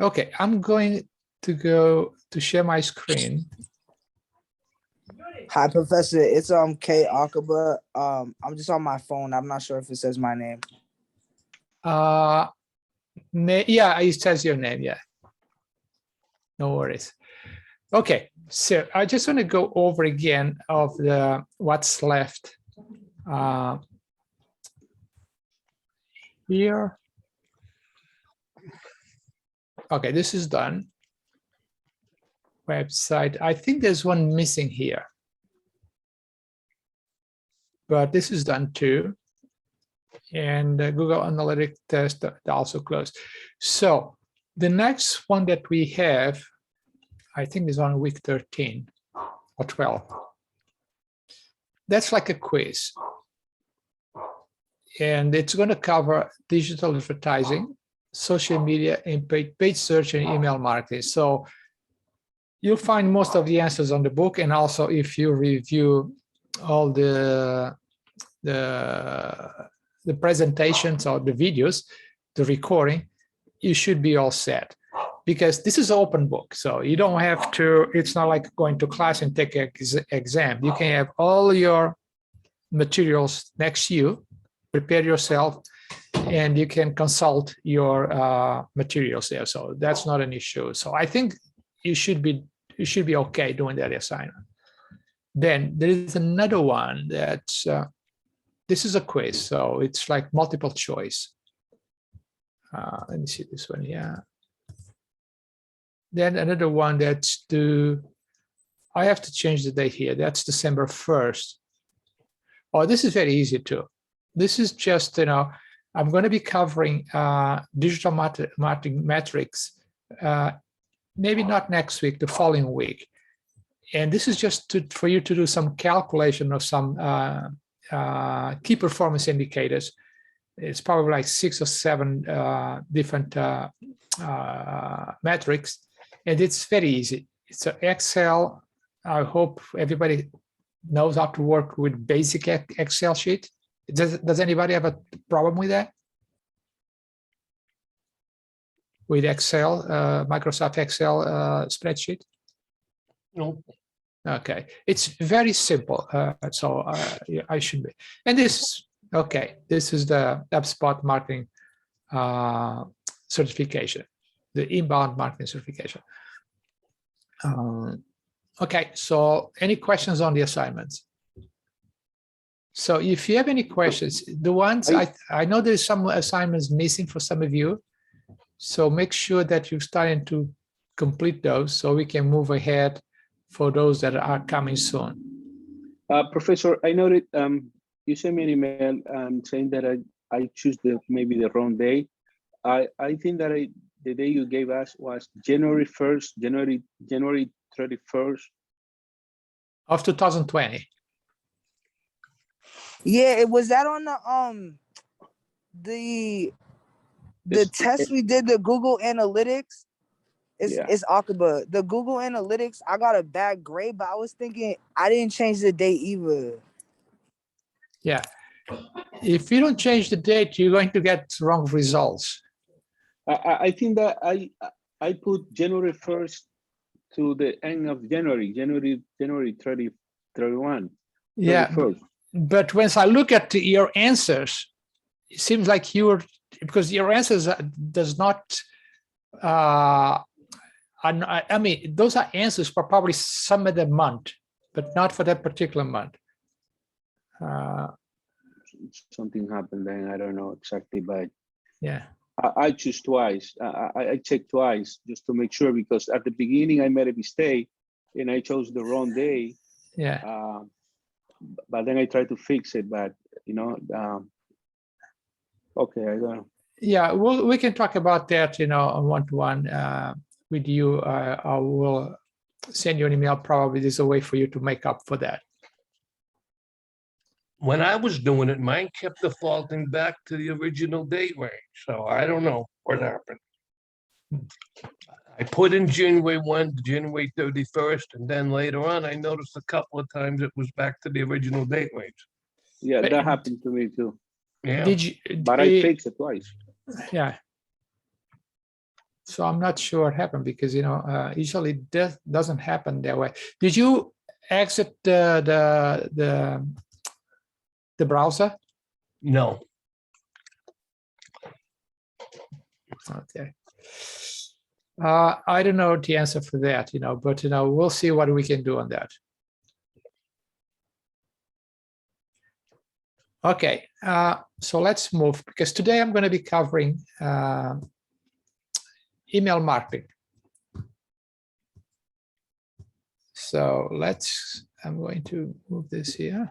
Okay, I'm going to go to share my screen. Hi, Professor. It's K Akaba. I'm just on my phone. I'm not sure if it says my name. Yeah, it says your name. Yeah, no worries. Okay, so I just want to go over again of the what's left here. Okay, this is done. Website. I think there's one missing here, but this is done too. And Google Analytics test also closed. So the next one that we have, I think, is on week 13 or 12. That's like a quiz. And it's going to cover digital advertising, social media, and paid search and email marketing. So you'll find most of the answers on the book. And also if you review all the presentations or the videos, the recording, you should be all set. Because this is an open book, so you don't have to, it's not like going to class and take an exam. You can have all your materials next to you, prepare yourself, and you can consult your materials there. So that's not an issue. So I think you should be okay doing that assignment. Then there is another one that's, this is a quiz, so it's like multiple choice. Let me see this one, yeah. Then another one that's I have to change the date here. That's December 1st. Oh, this is very easy too. This is just, I'm going to be covering digital marketing metrics, maybe not next week, the following week. And this is just for you to do some calculation of some key performance indicators. It's probably like 6 or 7 different metrics. And it's very easy. It's an Excel. I hope everybody knows how to work with basic Excel sheet. Does anybody have a problem with that? With Excel, Microsoft Excel spreadsheet? No. Okay, it's very simple. So I should be. And this, okay, this is the HubSpot marketing certification, the inbound marketing certification. Okay, so any questions on the assignments? So if you have any questions, the ones I know there's some assignments missing for some of you. So make sure that you're starting to complete those so we can move ahead for those that are coming soon. Professor, I noted you sent me an email saying that I choose maybe the wrong day. I think that the day you gave us was January 1st, January 31st. Of 2020. Yeah, it was that on the test we did, the Google Analytics. It's Akaba. The Google Analytics, I got a bad grade, but I was thinking I didn't change the date either. Yeah. If you don't change the date, you're going to get wrong results. I think that I put January 1st to the end of January 30, 31. Yeah, but once I look at your answers, it seems like you were, because your answers does not, I mean, those are answers for probably some of the month, but not for that particular month. Something happened then, I don't know exactly, but yeah. I choose twice. I checked twice just to make sure, because at the beginning I made a mistake and I chose the wrong day. Yeah. But then I tried to fix it, but okay, I don't know. Yeah, well, we can talk about that, on one-to-one with you. I will send you an email. Probably there's a way for you to make up for that. When I was doing it, mine kept defaulting back to the original date range. So I don't know what happened. I put in January 1 to January 31st, and then later on, I noticed a couple of times it was back to the original date range. Yeah, that happened to me too. Yeah. But I fixed it twice. Yeah. So I'm not sure what happened because, usually doesn't happen that way. Did you exit the browser? No. Okay. I don't know the answer for that, but, we'll see what we can do on that. Okay, so let's move, because today I'm going to be covering email marketing. So I'm going to move this here.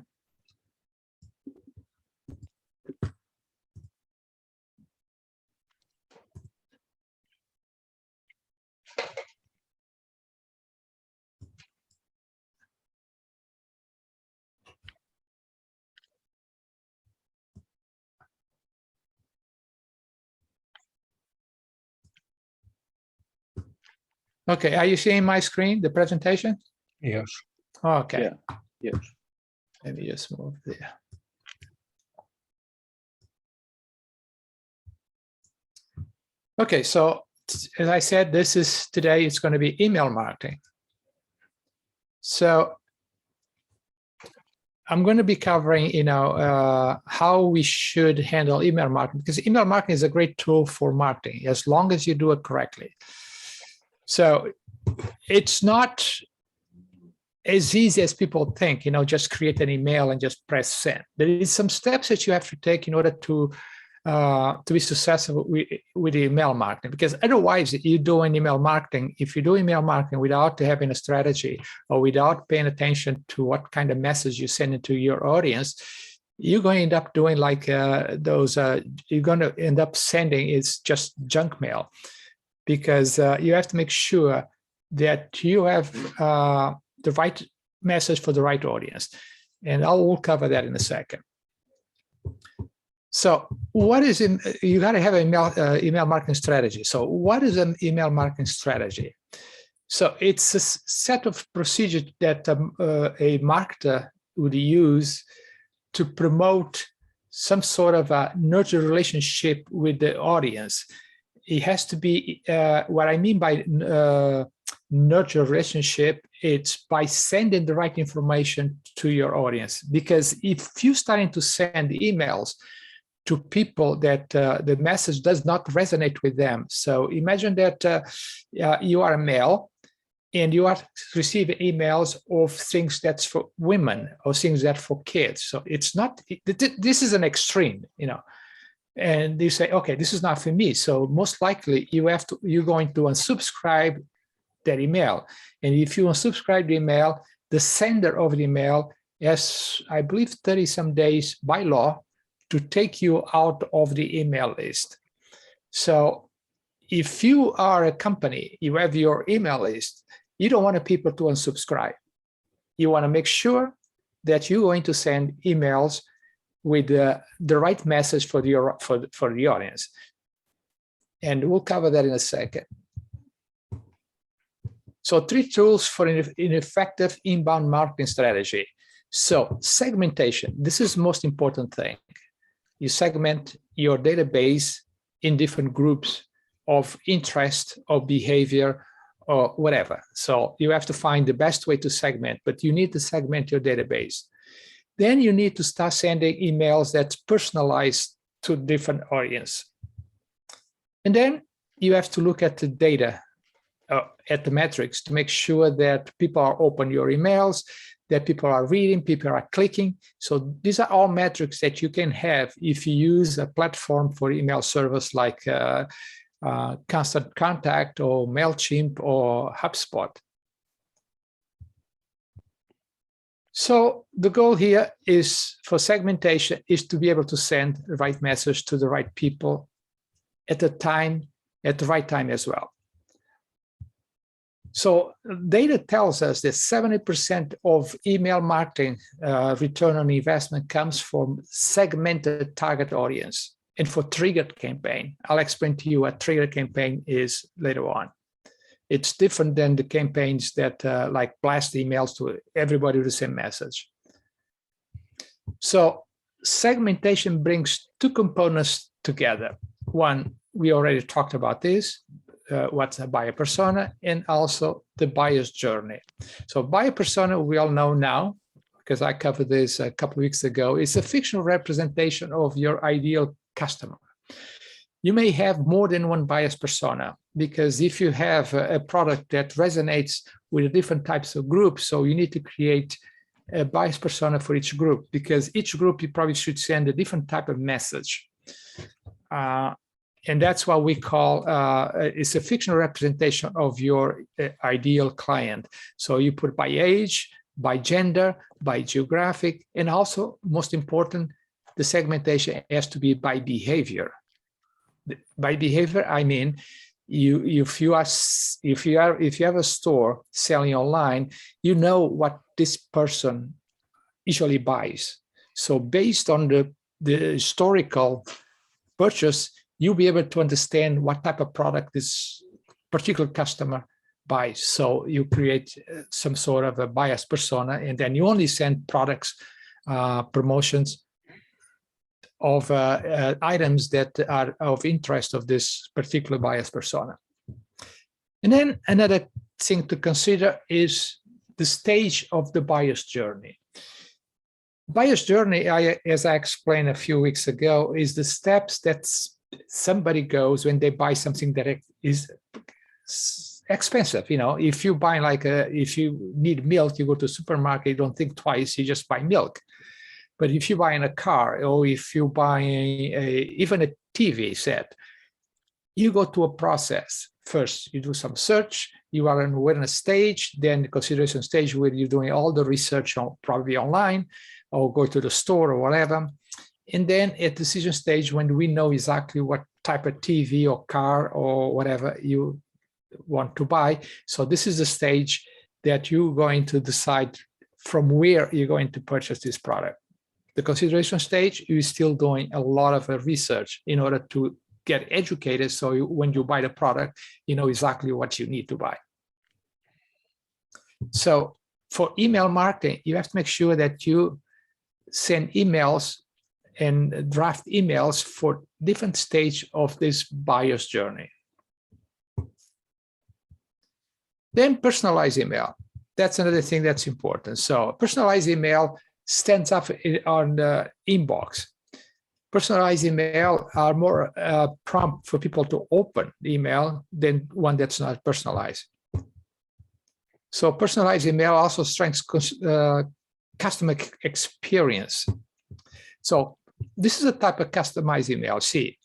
Okay, are you seeing my screen, the presentation? Yes. Okay. Yeah. Yes. Let me just move there. Okay, so as I said, today it's going to be email marketing. So I'm going to be covering, how we should handle email marketing, because email marketing is a great tool for marketing as long as you do it correctly. So it's not as easy as people think, just create an email and just press send. There is some steps that you have to take in order to be successful with email marketing, because otherwise you do email marketing. If you do email marketing without having a strategy or without paying attention to what kind of message you send into your audience, you're going to end up doing like you're going to end up sending is just junk mail, because you have to make sure that you have the right message for the right audience. And I will cover that in a second. So what is you got to have an email marketing strategy. So what is an email marketing strategy? So it's a set of procedures that a marketer would use to promote some sort of a nurture relationship with the audience. It has to be, what I mean by nurture relationship, it's by sending the right information to your audience. Because if you're starting to send emails to people that the message does not resonate with them. So imagine that you are a male and you are receiving emails of things that's for women or things that for kids. So it's not, this is an extreme, and you say, okay, this is not for me. So most likely you're going to unsubscribe that email. And if you unsubscribe the email, the sender of the email has, I believe, 30 some days by law to take you out of the email list. So if you are a company, you have your email list, you don't want people to unsubscribe. You want to make sure that you're going to send emails with the right message for the audience. And we'll cover that in a second. So 3 tools for an effective inbound marketing strategy. So segmentation, this is the most important thing. You segment your database in different groups of interest or behavior or whatever. So you have to find the best way to segment, but you need to segment your database. Then you need to start sending emails that's personalized to different audience. And then you have to look at the data, at the metrics, to make sure that people are opening your emails, that people are reading, people are clicking. So these are all metrics that you can have if you use a platform for email service like Constant Contact or MailChimp or HubSpot. So the goal here is for segmentation is to be able to send the right message to the right people at the right time as well. So data tells us that 70% of email marketing return on investment comes from segmented target audience and for triggered campaign. I'll explain to you what triggered campaign is later on. It's different than the campaigns that like blast emails to everybody with the same message. So segmentation brings 2 components together. One, we already talked about this, what's a buyer persona and also the buyer's journey. So buyer persona, we all know now, because I covered this a couple of weeks ago, is a fictional representation of your ideal customer. You may have more than one buyer's persona, because if you have a product that resonates with different types of groups, so you need to create a buyer's persona for each group, because each group you probably should send a different type of message. And that's what we call, it's a fictional representation of your ideal client. So you put by age, by gender, by geographic, and also, most important, the segmentation has to be by behavior. By behavior, I mean, if you have a store selling online, you know what this person usually buys. So based on the historical purchase, you'll be able to understand what type of product this particular customer buys. So you create some sort of a buyer's persona, and then you only send products, promotions of items that are of interest of this particular buyer's persona. And then another thing to consider is the stage of the buyer's journey. Buyer's journey, as I explained a few weeks ago, is the steps that somebody goes when they buy something that is expensive. You know, if you buy if you need milk, you go to a supermarket, you don't think twice, you just buy milk. But if you buy in a car, or if you buy even a TV set, you go to a process. First, you do some search, you are in a stage, then the consideration stage where you're doing all the research on probably online, or go to the store or whatever. And then at decision stage, when we know exactly what type of TV or car or whatever you want to buy. So this is the stage that you're going to decide from where you're going to purchase this product. The consideration stage, you're still doing a lot of research in order to get educated. So when you buy the product, you know exactly what you need to buy. So for email marketing, you have to make sure that you send emails and draft emails for different stage of this buyer's journey. Then personalized email. That's another thing that's important. So personalized email stands up on the inbox. Personalized email are more prompt for people to open the email than one that's not personalized. So personalized email also strengthens customer experience. So this is a type of customized email. See,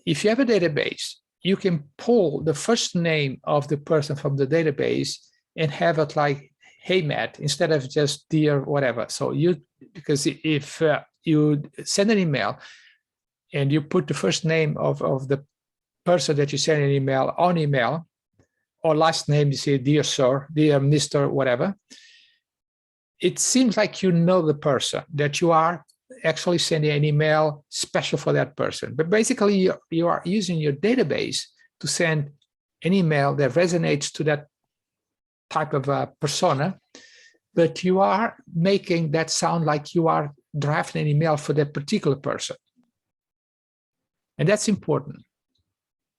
if you have a database, you can pull the first name of the person from the database and have it like, hey, Matt, instead of just dear whatever. So because if you send an email and you put the first name of the person that you send an email on email, or last name, you say, dear sir, dear Mr. whatever, it seems like you know the person, that you are actually sending an email special for that person. But basically, you are using your database to send an email that resonates to that type of persona, but you are making that sound like you are drafting an email for that particular person. And that's important,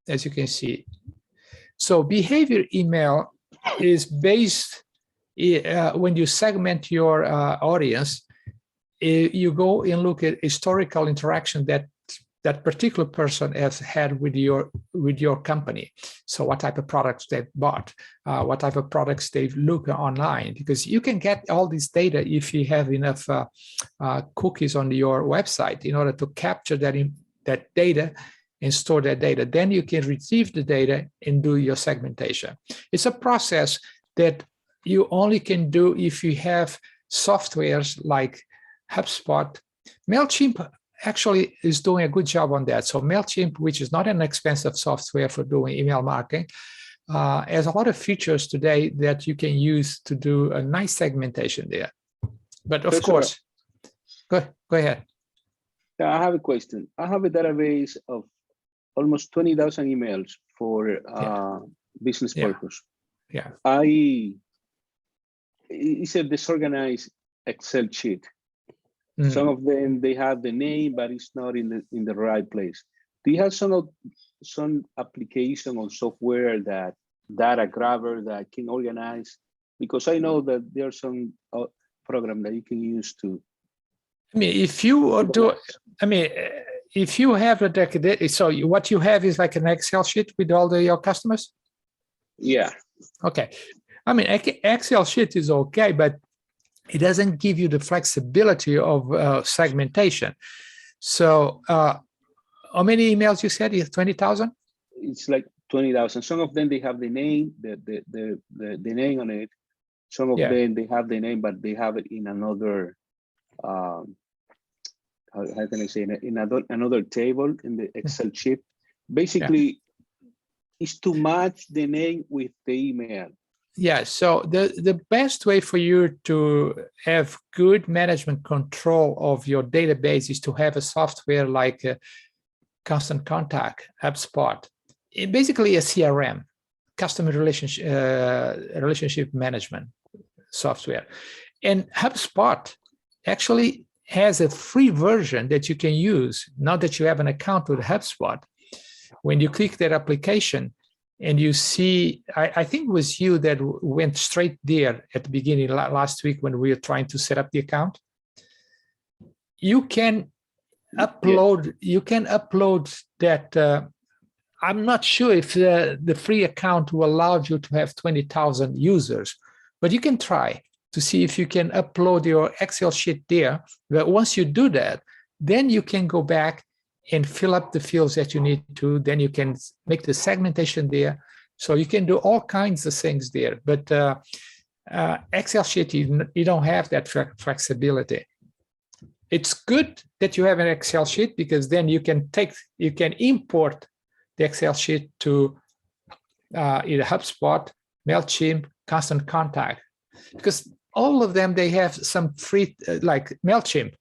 as you can see. So behavior email is based, when you segment your audience, you go and look at historical interaction that that particular person has had with your company. So what type of products they've bought, what type of products they've looked online, because you can get all this data if you have enough cookies on your website in order to capture that data and store that data. Then you can retrieve the data and do your segmentation. It's a process that you only can do if you have softwares like HubSpot. MailChimp actually is doing a good job on that. So MailChimp, which is not an expensive software for doing email marketing, has a lot of features today that you can use to do a nice segmentation there. But of course, go ahead. I have a question. I have a database of almost 20,000 emails for business purpose. Yeah. It's a disorganized Excel sheet. Some of them, they have the name, but it's not in the right place. Do you have some some application or software that data grabber that can organize? Because I know that there's some program that you can use to. I mean, if you do, I mean, if you have a deck, so what you have is like an Excel sheet with all your customers? Yeah. Okay. I mean, Excel sheet is okay, but it doesn't give you the flexibility of segmentation. So how many emails you said? 20,000? It's like 20,000. Some of them, they have the name, the name on it. Some of them, they have the name, but they have it in another, how can I say, in another table in the Excel sheet. Basically, it's to match the name with the email. Yeah, so the best way for you to have good management control of your database is to have a software like Constant Contact, HubSpot, basically a CRM, customer relationship management software. And HubSpot actually has a free version that you can use now that you have an account with HubSpot. When you click that application and you see, I think it was you that went straight there at the beginning last week when we were trying to set up the account. You can upload, that. I'm not sure if the free account will allow you to have 20,000 users, but you can try to see if you can upload your Excel sheet there. But once you do that, then you can go back and fill up the fields that you need to. Then you can make the segmentation there. So you can do all kinds of things there. But Excel sheet, you don't have that flexibility. It's good that you have an Excel sheet because then you can import the Excel sheet to either HubSpot, MailChimp, Constant Contact, because all of them, they have some free, like MailChimp,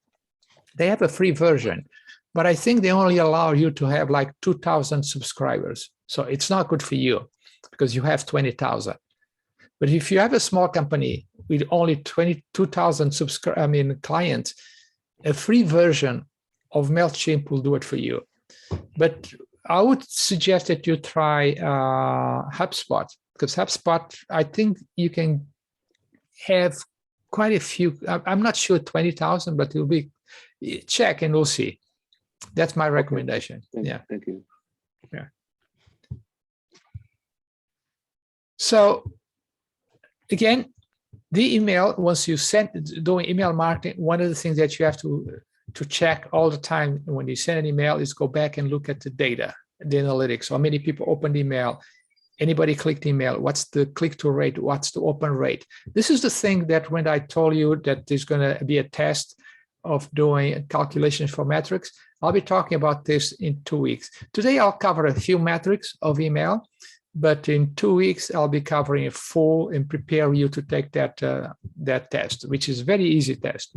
they have a free version, but I think they only allow you to have like 2,000 subscribers. So it's not good for you because you have 20,000. But if you have a small company with only 22,000 clients, a free version of MailChimp will do it for you. But I would suggest that you try HubSpot, because HubSpot, I think you can have quite a few. I'm not sure 20,000, but it'll be, check and we'll see. That's my recommendation. Thank you. Yeah. So again, the email, once you send, doing email marketing, one of the things that you have to check all the time when you send an email is go back and look at the data, the analytics. How many people opened email? Anybody clicked email? What's the click-through rate? What's the open rate? This is the thing that when I told you that there's going to be a test of doing calculations for metrics, I'll be talking about this in 2 weeks. Today, I'll cover a few metrics of email, but in 2 weeks, I'll be covering a full and prepare you to take that test, which is a very easy test.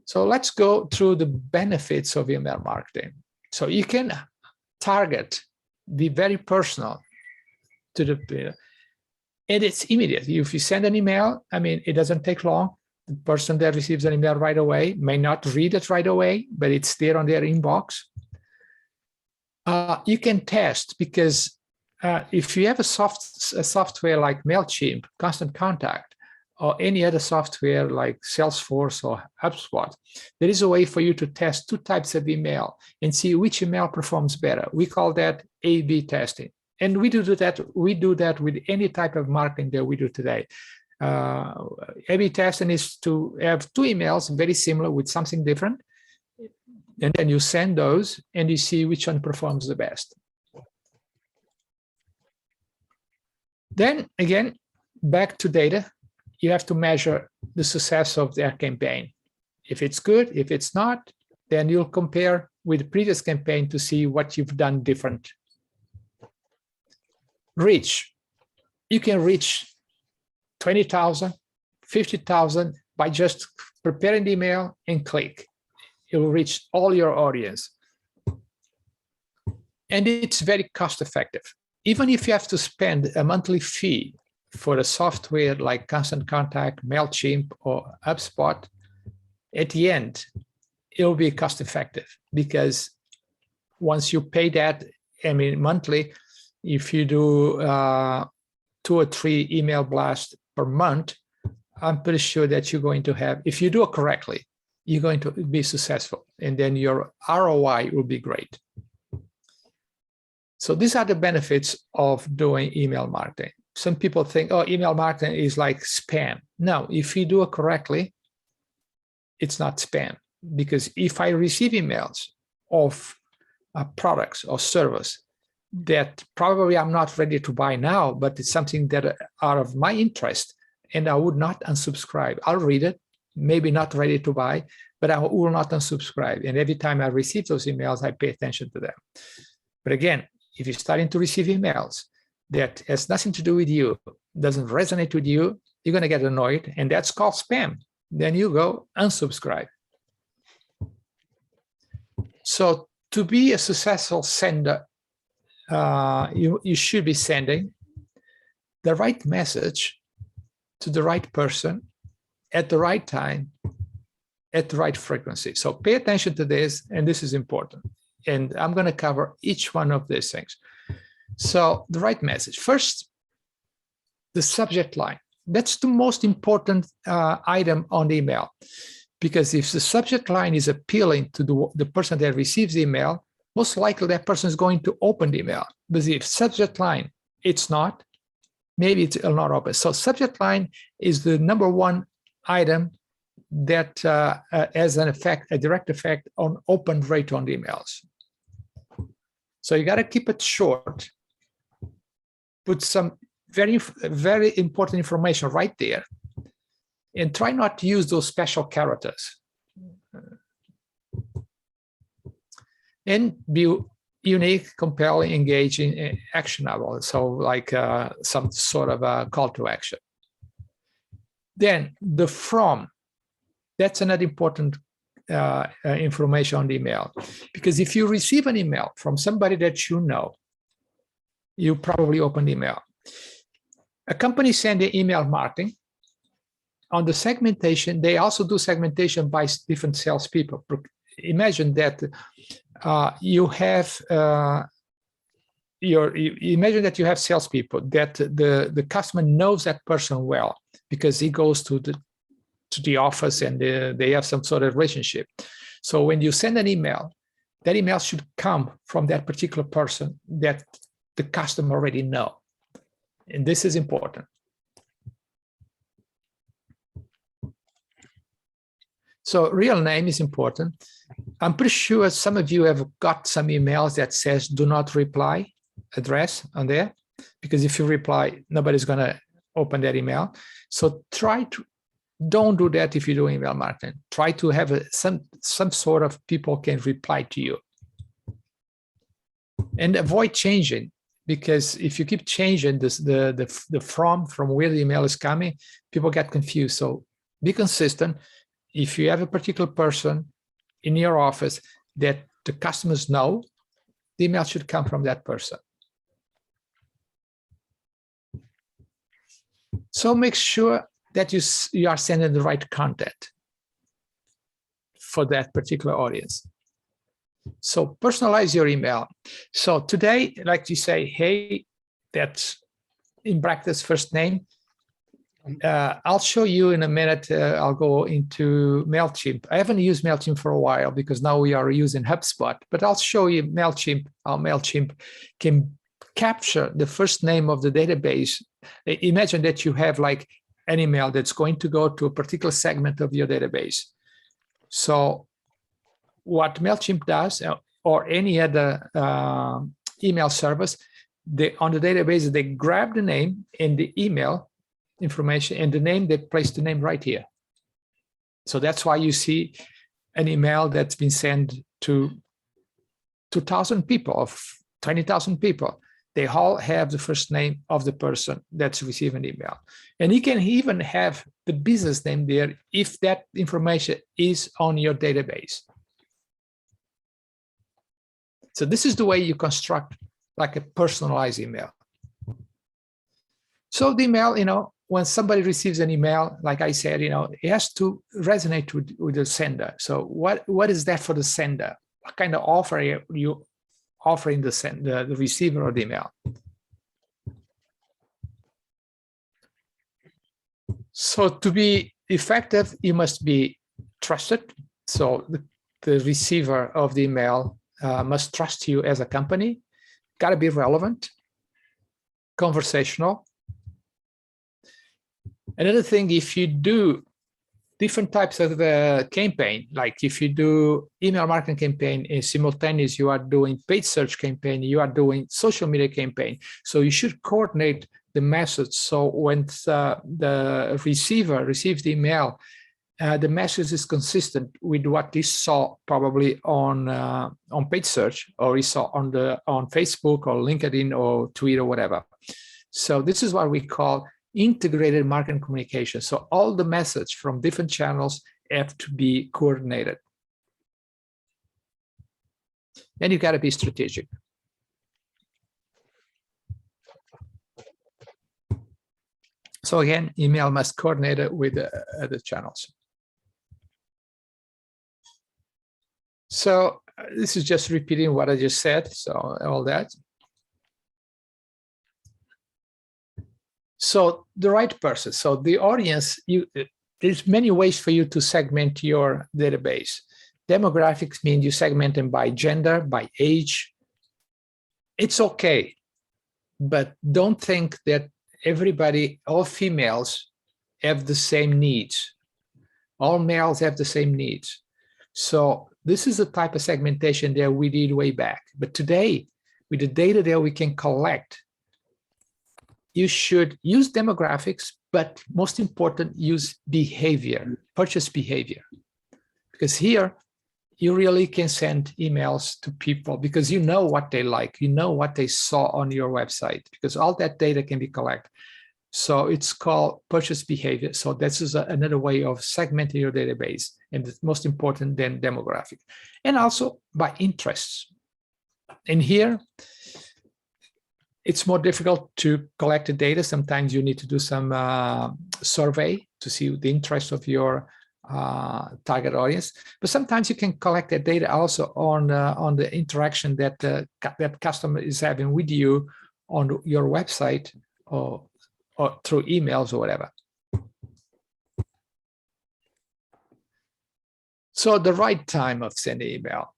So let's go through the benefits of email marketing. So you can target, be very personal to the, and it's immediate. If you send an email, I mean, it doesn't take long. The person that receives an email right away may not read it right away, but it's there on their inbox. You can test because if you have a software like MailChimp, Constant Contact, or any other software like Salesforce or HubSpot, there is a way for you to test 2 types of email and see which email performs better. We call that A/B testing. And we do that with any type of marketing that we do today. A/B testing is to have 2 emails very similar with something different. And then you send those and you see which one performs the best. Then again, back to data. You have to measure the success of their campaign. If it's good, if it's not, then you'll compare with the previous campaign to see what you've done different. Reach. You can reach 20,000, 50,000 by just preparing the email and click. It will reach all your audience. And it's very cost effective. Even if you have to spend a monthly fee for a software like Constant Contact, MailChimp, or HubSpot, at the end, it will be cost effective because once you pay that, I mean, monthly, if you do 2 or 3 email blasts per month, I'm pretty sure that you're going to have, if you do it correctly, you're going to be successful, and then your ROI will be great. So these are the benefits of doing email marketing. Some people think, oh, email marketing is like spam. No, if you do it correctly, it's not spam. Because if I receive emails of products or service that probably I'm not ready to buy now, but it's something that are of my interest, and I would not unsubscribe. I'll read it, maybe not ready to buy, but I will not unsubscribe. And every time I receive those emails, I pay attention to them. But again, if you're starting to receive emails that has nothing to do with you, doesn't resonate with you, you're going to get annoyed, and that's called spam. Then you go unsubscribe. So to be a successful sender, you should be sending the right message to the right person at the right time, at the right frequency. So pay attention to this, and this is important. And I'm going to cover each one of these things. So the right message. First, the subject line. That's the most important item on the email, because if the subject line is appealing to the person that receives the email, most likely that person is going to open the email. But if subject line, it's not, maybe it will not open. So subject line is the #1 item that has an effect, a direct effect on open rate on the emails. So you got to keep it short. Put some very, very important information right there, and try not to use those special characters. And be unique, compelling, engaging, actionable. So like some sort of a call to action. Then the from, that's another important information on the email, because if you receive an email from somebody that you know, you probably open the email. A company sending email marketing, on the segmentation, they also do segmentation by different salespeople. Imagine that you have imagine that you have salespeople that the customer knows that person well because he goes to the office and they have some sort of relationship. So when you send an email, that email should come from that particular person that the customer already know. And this is important. So real name is important. I'm pretty sure some of you have got some emails that says do not reply address on there, because if you reply, nobody's going to open that email. So don't do that if you do email marketing. Try to have some sort of people can reply to you. And avoid changing, because if you keep changing this, the from where the email is coming, people get confused. So be consistent. If you have a particular person in your office that the customers know, the email should come from that person. So make sure that you are sending the right content for that particular audience. So personalize your email. So today, like you say, hey, that's in brackets first name. I'll show you in a minute. I'll go into MailChimp. I haven't used MailChimp for a while because now we are using HubSpot, but I'll show you MailChimp, how MailChimp can capture the first name of the database. Imagine that you have like an email that's going to go to a particular segment of your database. So what MailChimp does, or any other email service, on the database, they grab the name and the email information and the name, they place the name right here. So that's why you see an email that's been sent to 2,000 people or 20,000 people. They all have the first name of the person that's receiving the email. And you can even have the business name there if that information is on your database. So this is the way you construct like a personalized email. So the email, when somebody receives an email, like I said, it has to resonate with the sender. So what is that for the sender? What kind of offer are you offering the receiver of the email. So to be effective, you must be trusted. So the receiver of the email must trust you as a company. Got to be relevant, conversational. Another thing, if you do different types of campaign, like if you do email marketing campaign in simultaneous, you are doing paid search campaign, you are doing social media campaign. So you should coordinate the message. So when the receiver receives the email, the message is consistent with what he saw probably on paid search, or he saw on Facebook or LinkedIn or Twitter, whatever. So this is what we call integrated marketing communication. So all the message from different channels have to be coordinated. And you got to be strategic. So again, email must coordinate it with the other channels. So this is just repeating what I just said. So all that. So the right person, so the audience, there's many ways for you to segment your database. Demographics mean you segment them by gender, by age. It's okay, but don't think that everybody, all females have the same needs. All males have the same needs. So this is the type of segmentation that we did way back. But today, with the data that we can collect, you should use demographics, but most important, use behavior, purchase behavior. Because here, you really can send emails to people because you know what they like, you know what they saw on your website, because all that data can be collected. So it's called purchase behavior. So this is another way of segmenting your database, and it's most important than demographic. And also by interests. And here, it's more difficult to collect the data. Sometimes you need to do some survey to see the interest of your target audience. But sometimes you can collect that data also on the interaction that that customer is having with you on your website or through emails or whatever. So the right time of sending email,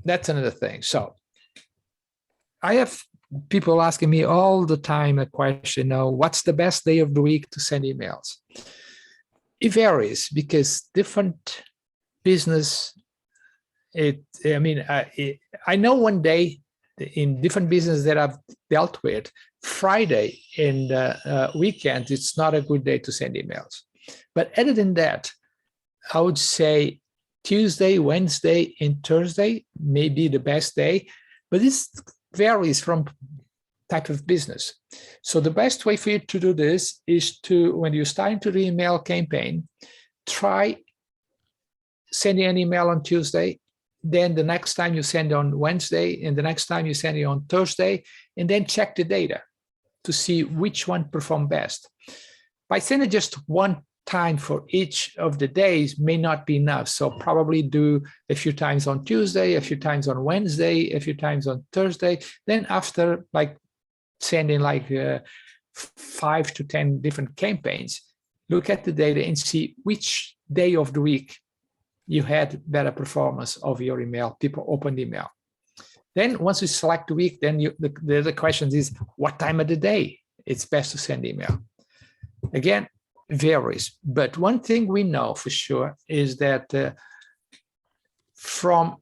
that's another thing. So I have people asking me all the time a question, what's the best day of the week to send emails? It varies because different business, I know one day in different business that I've dealt with, Friday and weekends, it's not a good day to send emails. But other than that, I would say Tuesday, Wednesday, and Thursday may be the best day, but this varies from type of business. So the best way for you to do this is to, when you're starting to do email campaign, try sending an email on Tuesday, then the next time you send on Wednesday, and the next time you send it on Thursday, and then check the data to see which one performed best. By sending just one time for each of the days may not be enough. So probably do a few times on Tuesday, a few times on Wednesday, a few times on Thursday. Then after sending 5 to 10 different campaigns, look at the data and see which day of the week you had better performance of your email, people opened email. Then once you select the week, then the other question is, what time of the day it's best to send email? Again, varies. But one thing we know for sure is that from,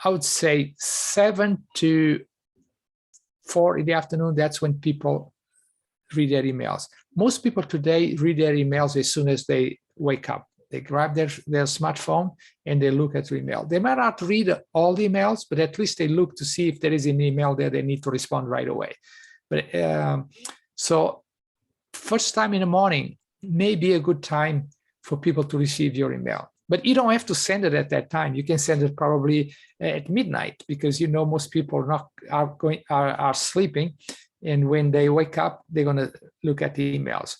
I would say, 7 to 4 in the afternoon, that's when people read their emails. Most people today read their emails as soon as they wake up. They grab their smartphone and they look at the email. They might not read all the emails, but at least they look to see if there is an email there they need to respond right away. But so first time in the morning may be a good time for people to receive your email. But you don't have to send it at that time. You can send it probably at midnight, because most people are sleeping, and when they wake up, they're going to look at the emails.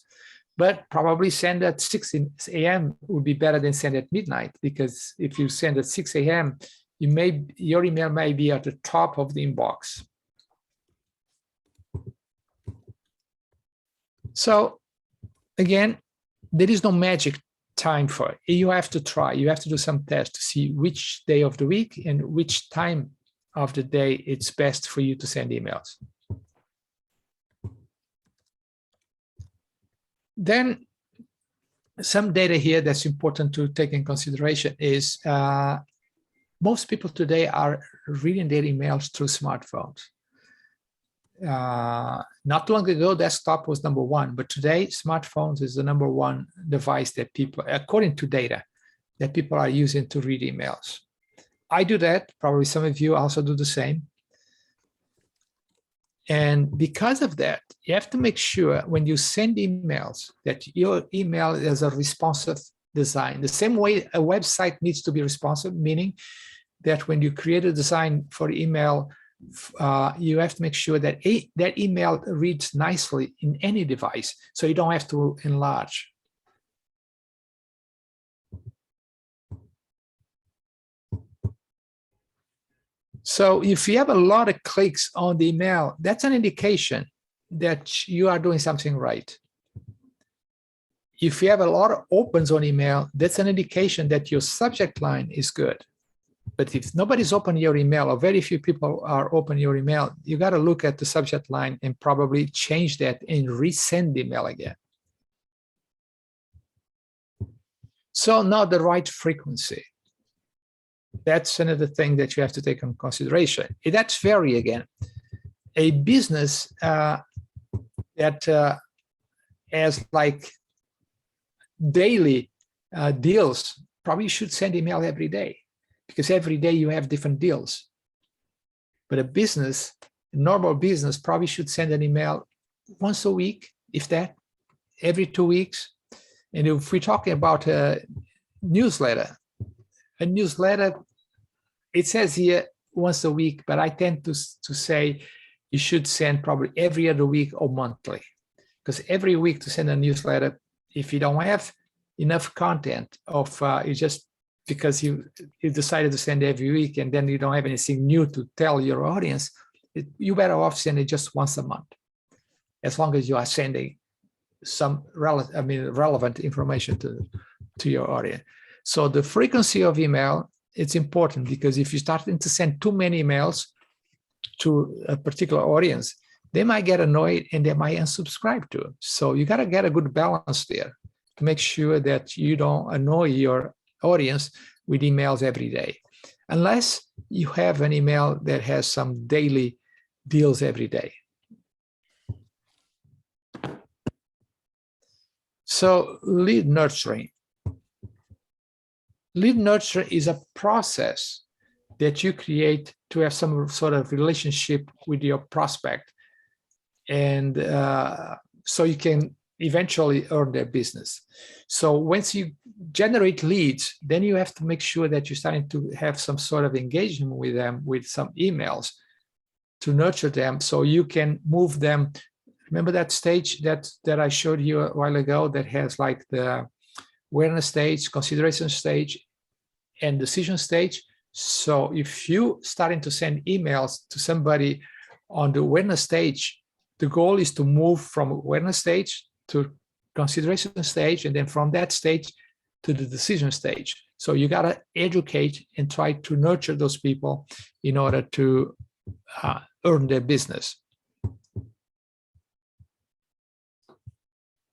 But probably send at 6 a.m. would be better than send at midnight, because if you send at 6 a.m., your email may be at the top of the inbox. So again, there is no magic time for it. You have to try. You have to do some tests to see which day of the week and which time of the day it's best for you to send emails. Then some data here that's important to take in consideration is most people today are reading their emails through smartphones. Not long ago, desktop was #1, but today smartphones is the #1 device that people, according to data, that people are using to read emails. I do that, probably some of you also do the same. And because of that, you have to make sure when you send emails that your email is a responsive design. The same way a website needs to be responsive, meaning that when you create a design for email, you have to make sure that that email reads nicely in any device, so you don't have to enlarge. So if you have a lot of clicks on the email, that's an indication that you are doing something right. If you have a lot of opens on email, that's an indication that your subject line is good. But if nobody's opened your email or very few people are open your email, you got to look at the subject line and probably change that and resend the email again. So now the right frequency. That's another thing that you have to take into consideration. That's vary again. A business that has like daily deals probably should send email every day, because every day you have different deals. But a business, a normal business, probably should send an email once a week, if that, every 2 weeks. And if we're talking about a newsletter, it says here once a week, but I tend to say you should send probably every other week or monthly, because every week to send a newsletter, if you don't have enough content of you just because you decided to send every week and then you don't have anything new to tell your audience, you better off send it just once a month, as long as you are sending some relevant information to your audience. So the frequency of email, it's important, because if you're starting to send too many emails to a particular audience, they might get annoyed and they might unsubscribe to it. So you got to get a good balance there to make sure that you don't annoy your audience with emails every day, unless you have an email that has some daily deals every day. So lead nurturing. Lead nurture is a process that you create to have some sort of relationship with your prospect, and so you can eventually earn their business. So once you generate leads, then you have to make sure that you're starting to have some sort of engagement with them with some emails to nurture them, so you can move them. Remember that stage that I showed you a while ago that has like the awareness stage, consideration stage, and decision stage? So if you starting to send emails to somebody on the awareness stage, the goal is to move from awareness stage to consideration stage, and then from that stage to the decision stage. So you got to educate and try to nurture those people in order to earn their business.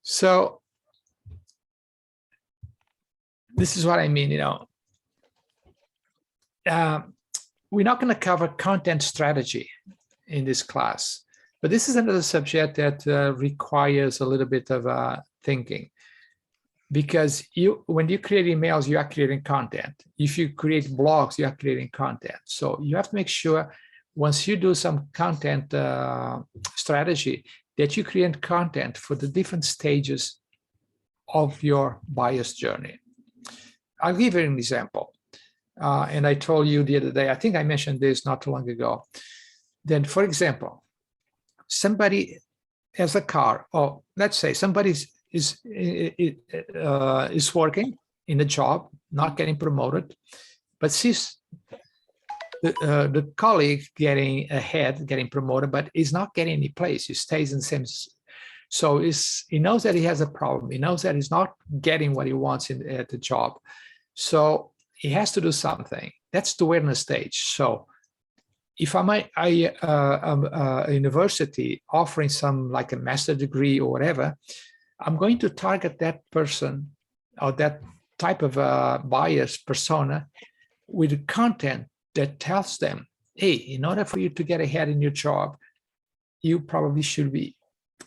So this is what I mean, we're not going to cover content strategy in this class, but this is another subject that requires a little bit of thinking, because when you create emails, you are creating content. If you create blogs, you are creating content. So you have to make sure once you do some content strategy that you create content for the different stages of your buyer's journey. I'll give you an example. And I told you the other day, I think I mentioned this not too long ago. Then, for example, somebody has a car, or let's say somebody is working in a job, not getting promoted, but sees the colleague getting ahead, getting promoted, but he's not getting any place. He stays in the same. So he knows that he has a problem. He knows that he's not getting what he wants at the job. So he has to do something. That's the awareness stage. So if I'm a university offering some like a master degree or whatever, I'm going to target that person or that type of buyer's persona with content that tells them, hey, in order for you to get ahead in your job, you probably should be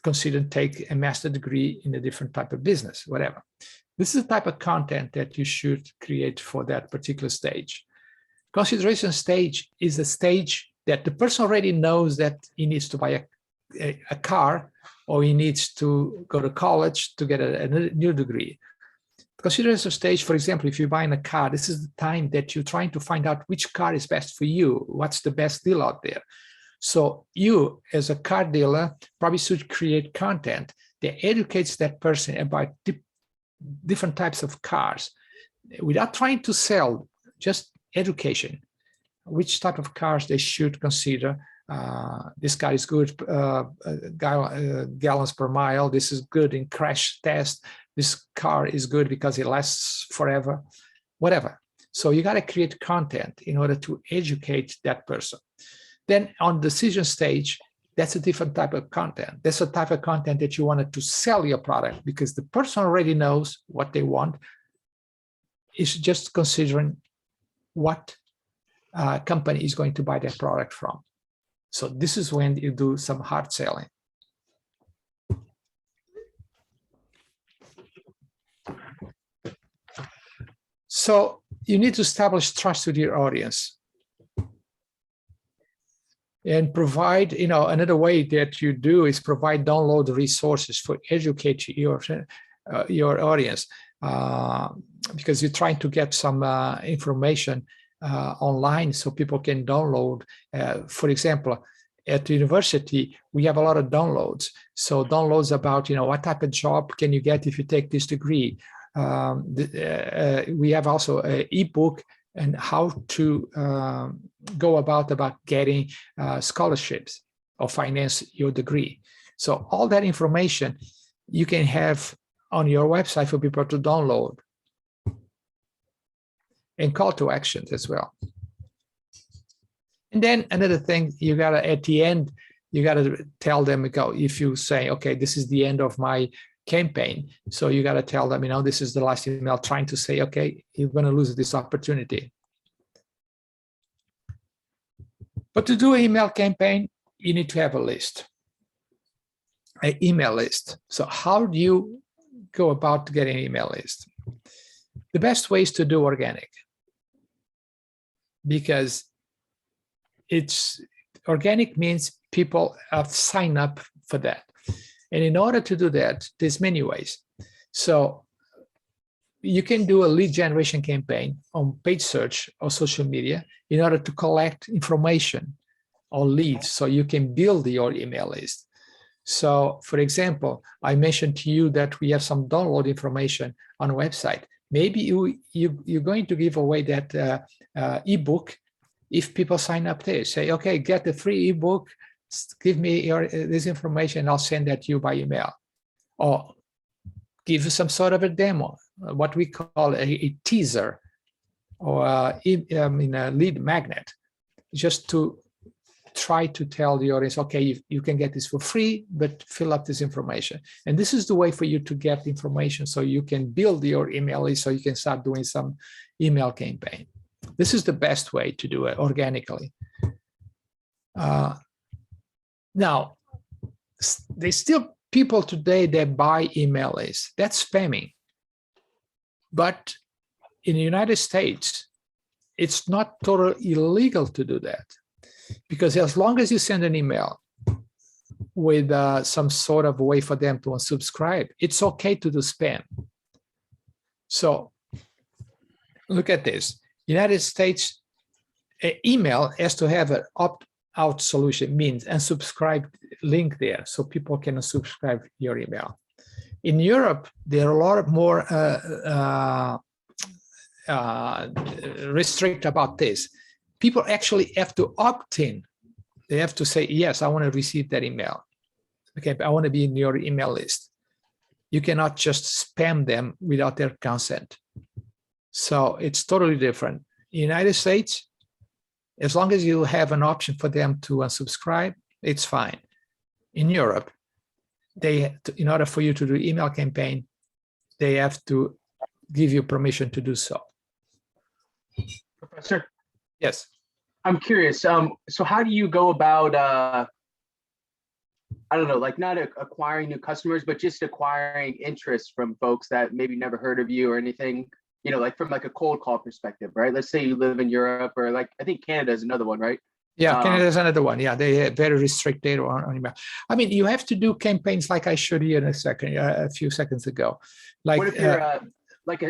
consider take a master degree in a different type of business, whatever. This is the type of content that you should create for that particular stage. Consideration stage is a stage that the person already knows that he needs to buy a car, or he needs to go to college to get a new degree. Consideration stage, for example, if you're buying a car, this is the time that you're trying to find out which car is best for you, what's the best deal out there. So you, as a car dealer, probably should create content that educates that person about different types of cars without trying to sell, just education, which type of cars they should consider. This car is good, gallons per mile. This is good in crash test. This car is good because it lasts forever, whatever. So you got to create content in order to educate that person. Then on decision stage, that's a different type of content. That's a type of content that you wanted to sell your product because the person already knows what they want. It's just considering what company is going to buy that product from. So this is when you do some hard selling. So you need to establish trust with your audience and provide, another way that you do is provide download resources for educate your audience, because you're trying to get some information online so people can download. For example, at the university, we have a lot of downloads. So downloads about, what type of job can you get if you take this degree. We have also an ebook and how to go about getting scholarships or finance your degree. So all that information you can have on your website for people to download, and call to actions as well. And then another thing, you gotta, at the end, you gotta tell them, if you say, okay, this is the end of my campaign. So you gotta tell them, this is the last email, trying to say, okay, you're gonna lose this opportunity. But to do an email campaign, you need to have a list, an email list. So how do you go about getting an email list? The best way is to do organic, because it's organic means people have signed up for that. And in order to do that, there's many ways. So you can do a lead generation campaign on paid search or social media in order to collect information on leads so you can build your email list. So for example, I mentioned to you that we have some download information on a website. Maybe you're going to give away that ebook if people sign up there. Say, okay, get the free ebook, give me this information, I'll send that to you by email. Or give you some sort of a demo, what we call a teaser, or a lead magnet, just to try to tell the audience, okay, you can get this for free, but fill up this information. And this is the way for you to get information so you can build your email list, so you can start doing some email campaign. This is the best way to do it organically. Now, there's still people today that buy email lists. That's spamming. But in the United States, it's not totally illegal to do that. Because as long as you send an email with some sort of way for them to unsubscribe, it's okay to do spam. So look at this. United States email has to have an opt-out solution, means unsubscribe link there so people can unsubscribe your email. In Europe, there are a lot more restrict about this. people actually have to opt in. They have to say, yes, I want to receive that email. Okay, I want to be in your email list. You cannot just spam them without their consent. So it's totally different. In the United States, as long as you have an option for them to unsubscribe, it's fine. In Europe, in order for you to do email campaign, they have to give you permission to do so. Professor? Yes. I'm curious. So how do you go about, I don't know, like not acquiring new customers, but just acquiring interest from folks that maybe never heard of you or anything, you know, like from like a cold call perspective, right? Let's say you live in Europe, or like, I think Canada is another one, right? Yeah, Canada is another one. Yeah, they are very restricted on email. I mean, you have to do campaigns like I showed you in a few seconds ago. Like, what if you're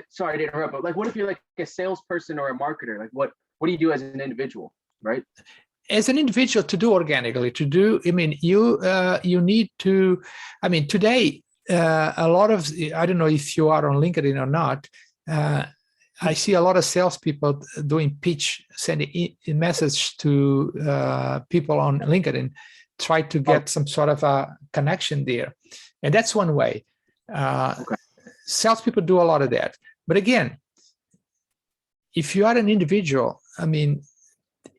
sorry to interrupt, but like, what if you're like a salesperson or a marketer? Like, what do you do as an individual, right? As an individual, to do organically, I mean, you need to, I mean, today, a lot of, I don't know if you are on LinkedIn or not, I see a lot of salespeople doing pitch, sending a message to people on LinkedIn, try to get some sort of a connection there. And that's one way. Okay. Salespeople do a lot of that. But again, if you are an individual, I mean,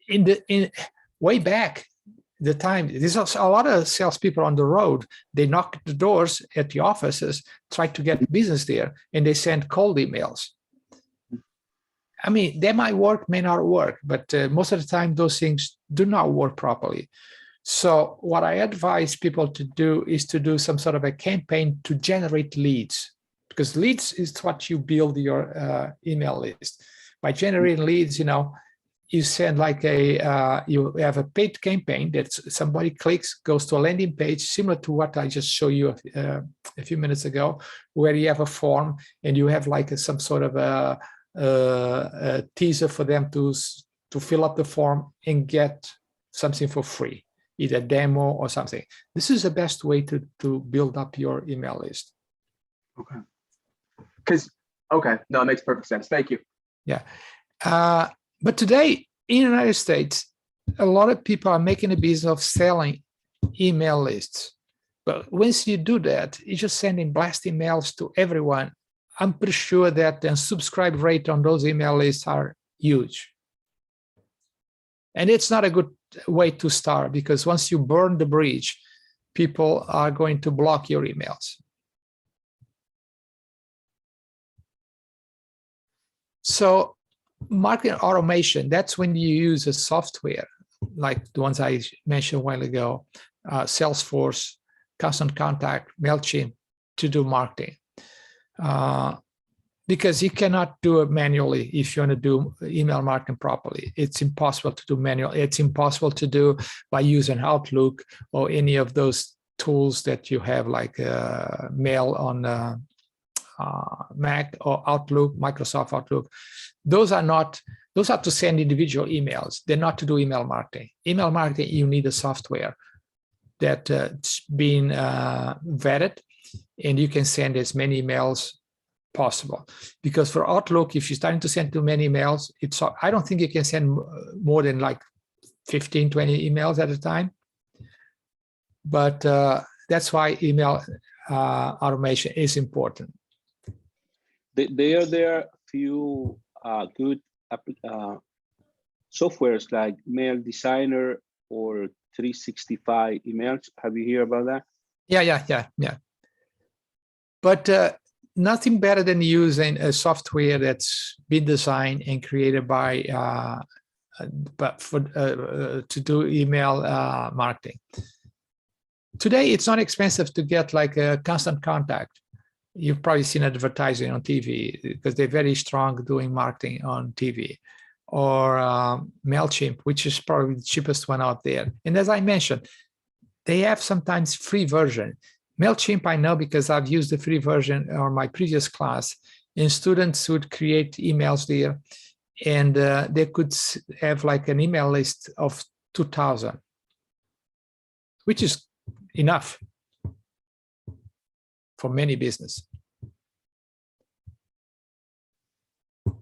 in way back the time, there's a lot of salespeople on the road. They knock the doors at the offices, try to get business there, and they send cold emails. I mean, they might work, may not work, but most of the time those things do not work properly. So what I advise people to do is to do some sort of a campaign to generate leads, because leads is what you build your email list. By generating leads, you know, you send like you have a paid campaign that somebody clicks, goes to a landing page, similar to what I just showed you a few minutes ago, where you have a form and you have like some sort of a teaser for them to fill up the form and get something for free, either a demo or something. This is the best way to build up your email list. Okay. No, it makes perfect sense. Thank you. Yeah. But today in the United States, a lot of people are making a business of selling email lists. But once you do that, you're just sending blast emails to everyone. I'm pretty sure that the unsubscribe rate on those email lists are huge. And it's not a good way to start, because once you burn the bridge, people are going to block your emails. So marketing automation, that's when you use a software like the ones I mentioned a while ago, Salesforce, Constant Contact, MailChimp, to do marketing. Because you cannot do it manually if you want to do email marketing properly. It's impossible to do manually. It's impossible to do by using Outlook or any of those tools that you have, like Mail on Mac or Outlook, Microsoft Outlook. Those are to send individual emails. They're not to do email marketing. Email marketing, you need a software that's been vetted, and you can send as many emails possible. Because for Outlook, if you're starting to send too many emails, I don't think you can send more than like 15, 20 emails at a time. But that's why email automation is important. There are few good softwares like Mail Designer or 365 emails. Have you heard about that? Yeah. But nothing better than using a software that's been designed and created by to do email marketing. Today, it's not expensive to get like a Constant Contact. You've probably seen advertising on TV because they're very strong doing marketing on TV, or MailChimp, which is probably the cheapest one out there. And as I mentioned, they have sometimes free version. MailChimp, I know because I've used the free version on my previous class, and students would create emails there, and they could have like an email list of 2,000, which is enough for many business.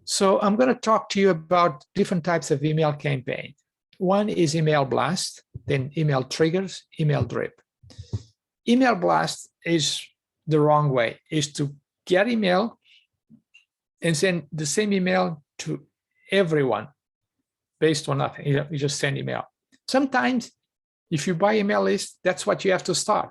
So I'm going to talk to you about different types of email campaign. One is email blast, then email triggers, email drip. Email blast is the wrong way, is to get email and send the same email to everyone based on nothing. You just send email. Sometimes if you buy email list, that's what you have to start.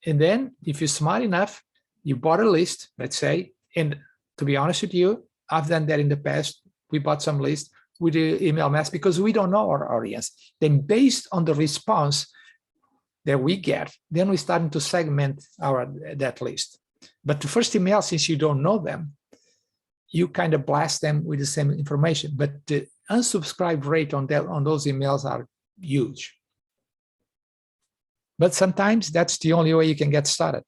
And then if you're smart enough, you bought a list, let's say, and to be honest with you, I've done that in the past. We bought some list with the email mass because we don't know our audience. Then based on the response that we get, then we're starting to segment that list. But the first email, since you don't know them, you kind of blast them with the same information. But the unsubscribe rate on those emails are huge. But sometimes that's the only way you can get started.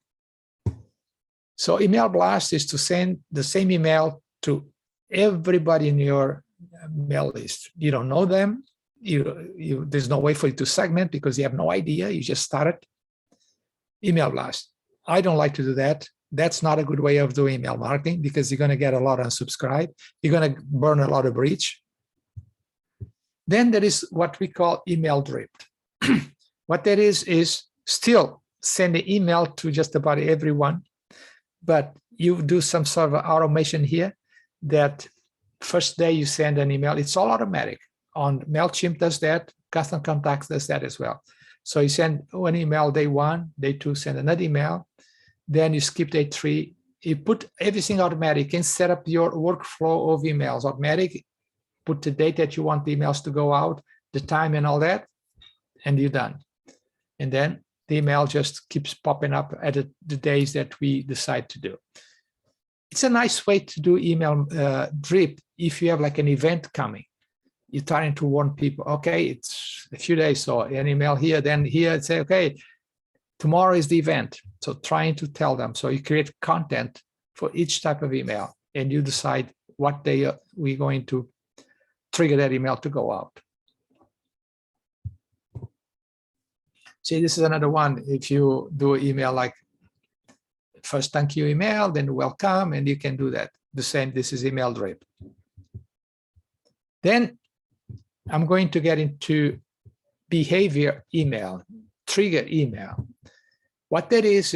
So email blast is to send the same email to everybody in your mail list. You don't know them. There's no way for you to segment because you have no idea. You just started. Email blast. I don't like to do that. That's not a good way of doing email marketing because you're going to get a lot of unsubscribe. You're going to burn a lot of reach. Then there is what we call email drip. What that is still send an email to just about everyone, but you do some sort of automation here that first day you send an email, it's all automatic. On MailChimp does that, Custom Contacts does that as well. So you send one email day one, day two, send another email, then you skip day three, you put everything automatic. You can set up your workflow of emails automatic, put the date that you want the emails to go out, the time and all that, and you're done. And then the email just keeps popping up at the days that we decide to do. It's a nice way to do email drip if you have like an event coming. You're trying to warn people, okay, it's a few days, so an email here, then here, say, okay, tomorrow is the event. So trying to tell them. So you create content for each type of email and you decide what day we're going to trigger that email to go out. See, this is another one. If you do an email like first thank you email, then welcome, and you can do that. The same, this is email drip. Then I'm going to get into behavior email, trigger email. What that is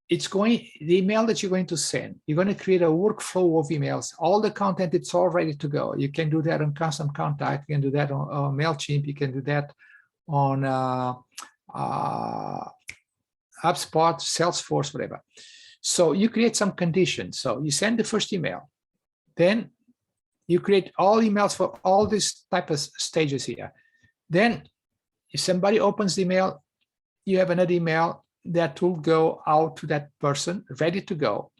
the email that you're going to send, you're going to create a workflow of emails. All the content, it's all ready to go. You can do that on Custom Contact, you can do that on MailChimp, you can do that on HubSpot, Salesforce, whatever. So you create some conditions. So you send the first email, then you create all emails for all these type of stages here. Then if somebody opens the email, you have another email that will go out to that person, ready to go.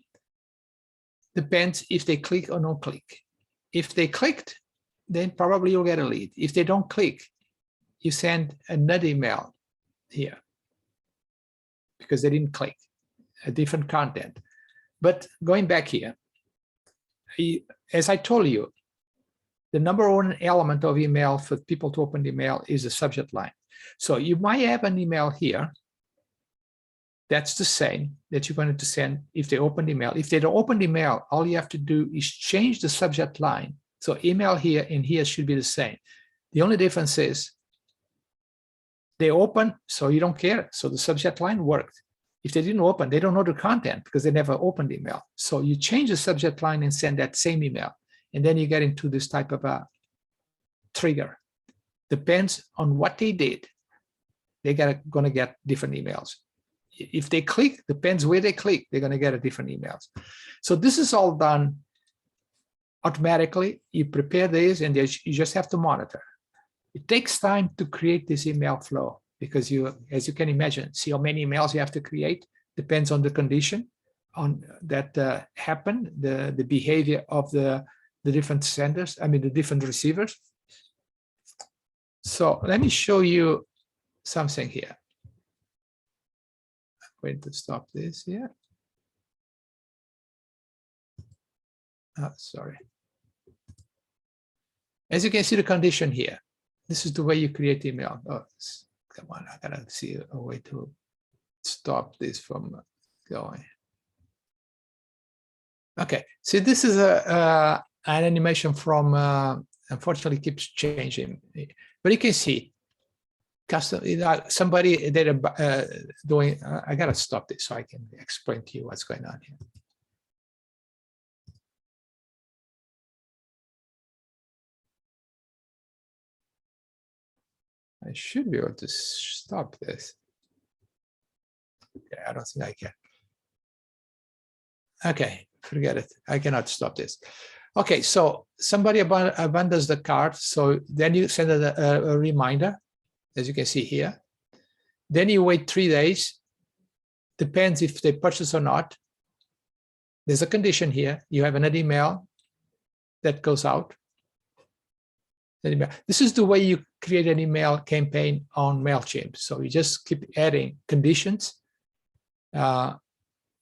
Depends if they click or don't click. If they clicked, then probably you'll get a lead. If they don't click, you send another email here because they didn't click, a different content. But going back here, as I told you, the number one element of email for people to open the email is the subject line. So you might have an email here that's the same that you're going to send if they open the email. If they don't open the email, all you have to do is change the subject line. So email here and here should be the same. The only difference is they open, so you don't care. So the subject line worked. If they didn't open, they don't know the content because they never opened the email. So you change the subject line and send that same email. And then you get into this type of a trigger. Depends on what they did. They're going to get different emails. If they click, depends where they click, they're going to get a different emails. So this is all done automatically. You prepare this and you just have to monitor. It takes time to create this email flow because you, as you can imagine, see how many emails you have to create, depends on the condition on that happened, the behavior of the different senders, I mean, the different receivers. So let me show you something here. I'm going to stop this here. Oh, sorry. As you can see the condition here, this is the way you create email. Oh, come on, I gotta see a way to stop this from going. Okay, so this is an animation from, unfortunately keeps changing, but you can see custom, somebody did doing, I gotta stop this so I can explain to you what's going on here. I should be able to stop this. Yeah, I don't think I can. Okay, forget it. I cannot stop this. Okay, so somebody abandons the cart. So then you send a reminder, as you can see here. Then you wait 3 days. Depends if they purchase or not. There's a condition here. You have an email that goes out. This is the way you create an email campaign on MailChimp. So you just keep adding conditions.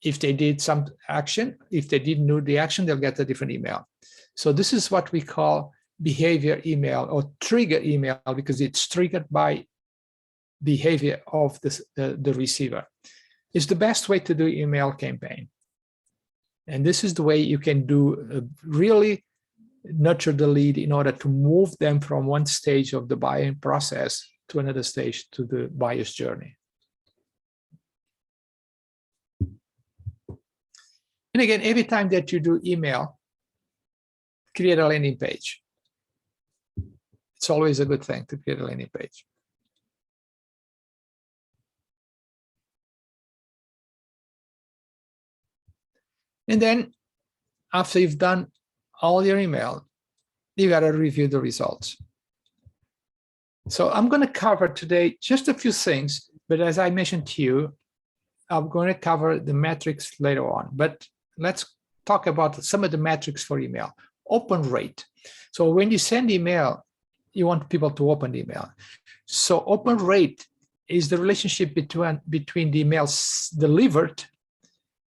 If they did some action, if they didn't do the action, they'll get a different email. So this is what we call behavior email or trigger email, because it's triggered by behavior of the receiver. It's the best way to do email campaign. And this is the way you can do really nurture the lead in order to move them from one stage of the buying process to another stage to the buyer's journey. And again, every time that you do email, create a landing page. It's always a good thing to create a landing page. And then after you've done all your email, you got to review the results. So I'm going to cover today just a few things, but as I mentioned to you, I'm going to cover the metrics later on. But let's talk about some of the metrics for email. Open rate. So when you send email, you want people to open the email. So open rate is the relationship between the emails delivered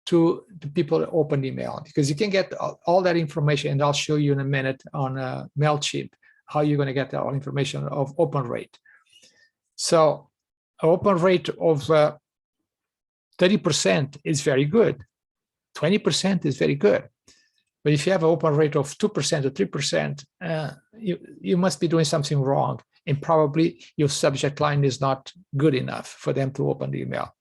to the people that open email, because you can get all that information, and I'll show you in a minute on MailChimp how you're going to get all information of open rate. So open rate of 30% is very good. 20% is very good. But if you have an open rate of 2% or 3%, you must be doing something wrong. And probably your subject line is not good enough for them to open the email.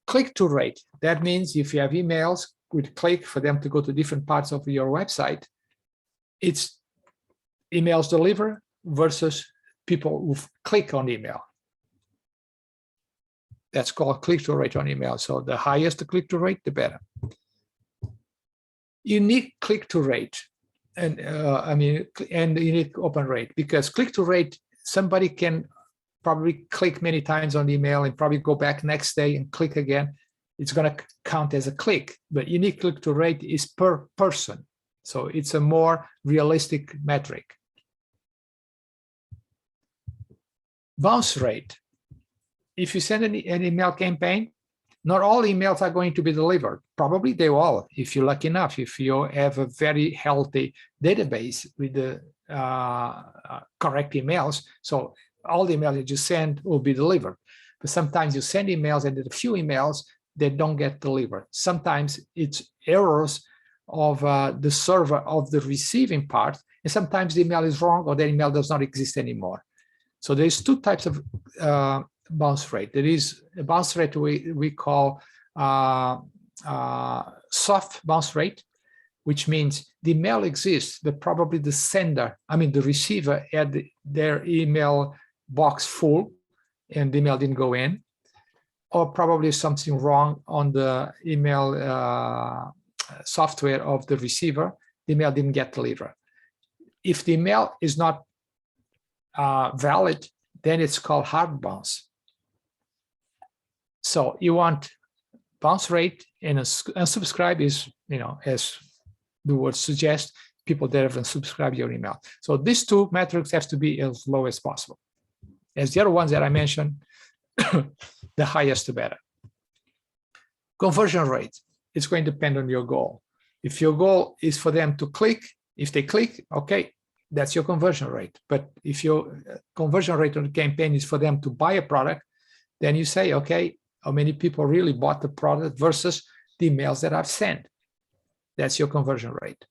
Click-through rate. That means if you have emails with click for them to go to different parts of your website, it's emails delivered versus people who click on email. That's called click-through rate on email. So the higher the click-through rate, the better. Unique click-through rate, and and unique open rate, because click-through rate, somebody can probably click many times on the email and probably go back next day and click again. It's going to count as a click, but unique click-through rate is per person. So it's a more realistic metric. Bounce rate. If you send an email campaign, not all emails are going to be delivered. Probably they will, if you're lucky enough, if you have a very healthy database with the correct emails. So all the emails that you send will be delivered. But sometimes you send emails and a few emails that don't get delivered. Sometimes it's errors of the server of the receiving part, and sometimes the email is wrong or the email does not exist anymore. So there's two types of bounce rate. There is a bounce rate we call soft bounce rate, which means the email exists, but probably the sender, the receiver had their email box full and the email didn't go in, or probably something wrong on the email software of the receiver, the email didn't get delivered. If the email is not valid, then it's called hard bounce. So you want bounce rate, and unsubscribe is, as the word suggests, people that haven't subscribed your email. So these two metrics have to be as low as possible. As the other ones that I mentioned, the highest the better. Conversion rate, it's going to depend on your goal. If your goal is for them to click, if they click, okay, that's your conversion rate. But if your conversion rate on the campaign is for them to buy a product, then you say, okay, how many people really bought the product versus the emails that I've sent? That's your conversion rate.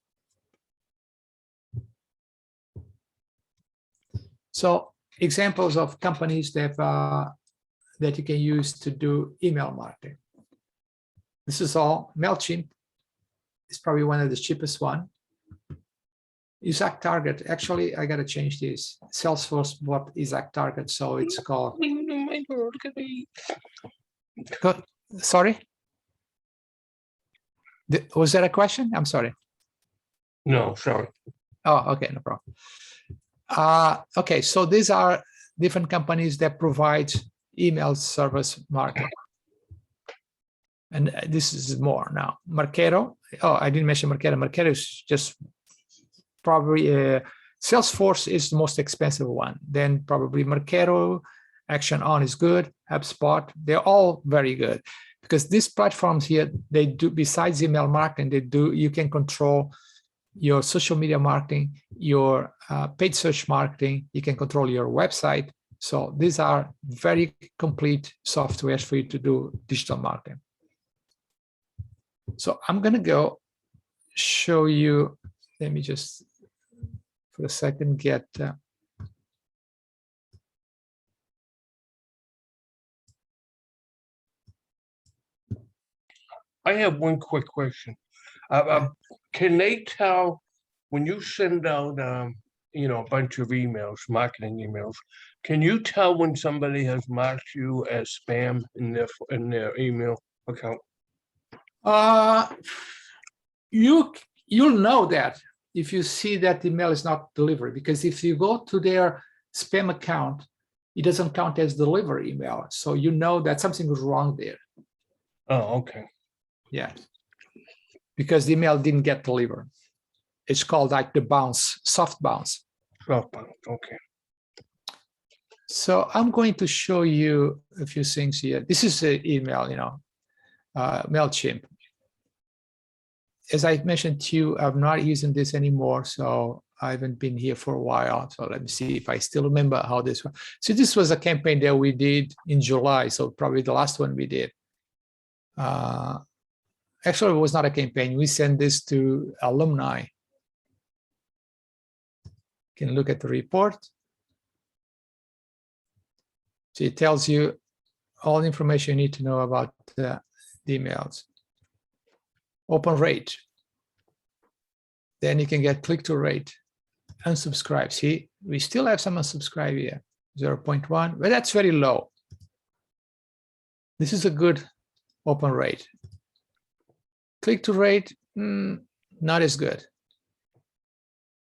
So examples of companies that that you can use to do email marketing. This is all. MailChimp is probably one of the cheapest one. ExactTarget. Actually, I gotta change this. Salesforce bought ExactTarget, so it's called. Look at me. Sorry. Was that a question? I'm sorry. No, sorry. Oh, okay, no problem. Okay, so these are different companies that provide email service marketing. And this is more now. Marketo. Oh, I didn't mention Marketo. Marketo is just probably Salesforce is the most expensive one. Then probably Marketo, Action On is good. HubSpot, they're all very good because these platforms here, they do, besides email marketing, they do, you can control your social media marketing, your paid search marketing, you can control your website. So these are very complete softwares for you to do digital marketing. So I'm gonna go show you, let me just for a second get, I have one quick question. Can they tell when you send out, you know, a bunch of emails, marketing emails? Can you tell when somebody has marked you as spam in their email account? You'll know that if you see that email is not delivered, because if you go to their spam account, it doesn't count as delivery email. So you know that something was wrong there. Oh, okay. Yeah. Because the email didn't get delivered. It's called like the bounce, soft bounce. Okay. So I'm going to show you a few things here. This is an email, you know, MailChimp. As I mentioned to you, I'm not using this anymore, so I haven't been here for a while. So let me see if I still remember how this was. So this was a campaign that we did in July, so probably the last one we did. Actually, it was not a campaign. We sent this to alumni. You can look at the report. So it tells you all the information you need to know about the emails. Open rate. Then you can get click-through rate. Unsubscribe. See, we still have some unsubscribe here, 0.1, but that's very low. This is a good open rate. Click-through rate, not as good.